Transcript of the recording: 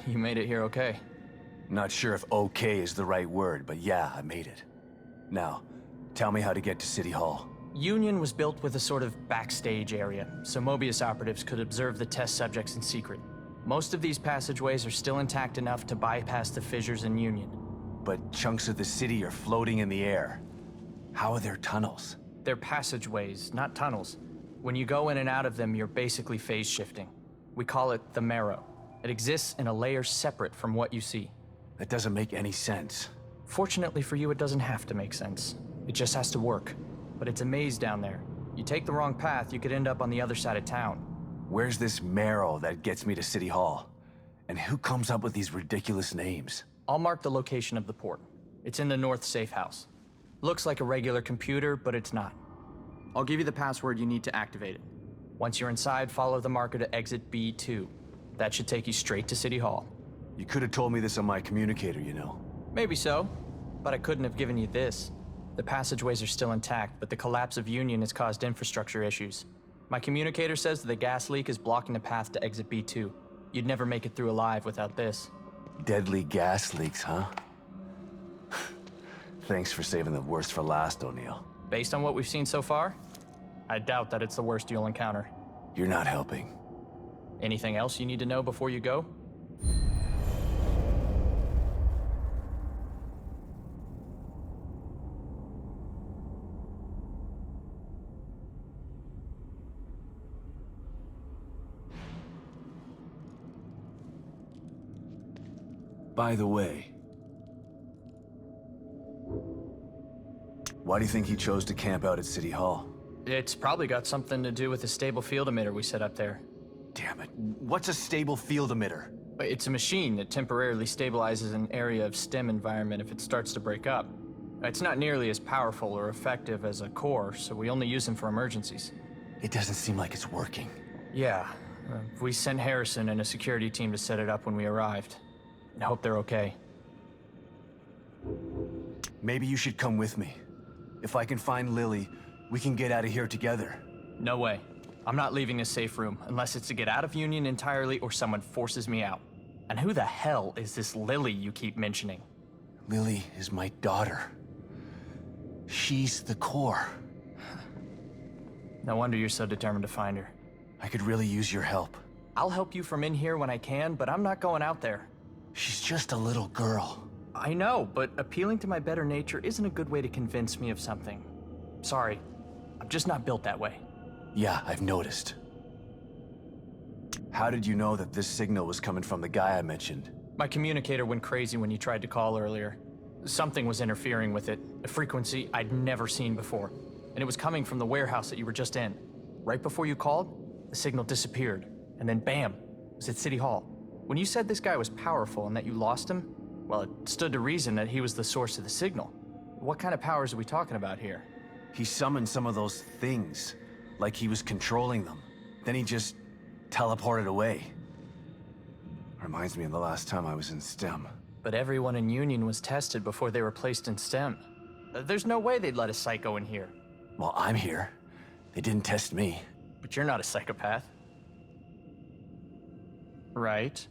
you made it here okay. Not sure if okay is the right word, but yeah, I made it. Now, tell me how to get to City Hall. Union was built with a sort of backstage area, so Mobius operatives could observe the test subjects in secret. Most of these passageways are still intact enough to bypass the fissures in Union. But chunks of the city are floating in the air. How are there tunnels? They're passageways, not tunnels. When you go in and out of them, you're basically phase shifting. We call it the Marrow. It exists in a layer separate from what you see. That doesn't make any sense. Fortunately for you, it doesn't have to make sense. It just has to work. But it's a maze down there. You take the wrong path, you could end up on the other side of town. Where's this Marrow that gets me to City Hall? And who comes up with these ridiculous names? I'll mark the location of the port. It's in the North Safe House. Looks like a regular computer, but it's not. I'll give you the password you need to activate it. Once you're inside, follow the marker to exit B2. That should take you straight to City Hall. You could have told me this on my communicator, you know. Maybe so, but I couldn't have given you this. The passageways are still intact, but the collapse of Union has caused infrastructure issues. My communicator says that the gas leak is blocking the path to exit B2. You'd never make it through alive without this. Deadly gas leaks, huh? Thanks for saving the worst for last, O'Neill. Based on what we've seen so far, I doubt that it's the worst you'll encounter. You're not helping. Anything else you need to know before you go? By the way, why do you think he chose to camp out at City Hall? It's probably got something to do with the stable field emitter we set up there. Damn it. What's a stable field emitter? It's a machine that temporarily stabilizes an area of STEM environment if it starts to break up. It's not nearly as powerful or effective as a core, so we only use them for emergencies. It doesn't seem like it's working. Yeah, we sent Harrison and a security team to set it up when we arrived. I hope they're okay. Maybe you should come with me. If I can find Lily, we can get out of here together. No way. I'm not leaving this safe room unless it's to get out of Union entirely or someone forces me out. And who the hell is this Lily you keep mentioning? Lily is my daughter. She's the core. No wonder you're so determined to find her. I could really use your help. I'll help you from in here when I can, but I'm not going out there. She's just a little girl. I know, but appealing to my better nature isn't a good way to convince me of something. Sorry, I'm just not built that way. Yeah, I've noticed. How did you know that this signal was coming from the guy I mentioned? My communicator went crazy when you tried to call earlier. Something was interfering with it, a frequency I'd never seen before. And it was coming from the warehouse that you were just in. Right before you called, the signal disappeared. And then bam, it was at City Hall. When you said this guy was powerful and that you lost him, well, it stood to reason that he was the source of the signal. What kind of powers are we talking about here? He summoned some of those things, like he was controlling them. Then he just teleported away. Reminds me of the last time I was in STEM. But everyone in Union was tested before they were placed in STEM. There's no way they'd let a psycho in here. Well, I'm here. They didn't test me. But you're not a psychopath. Right?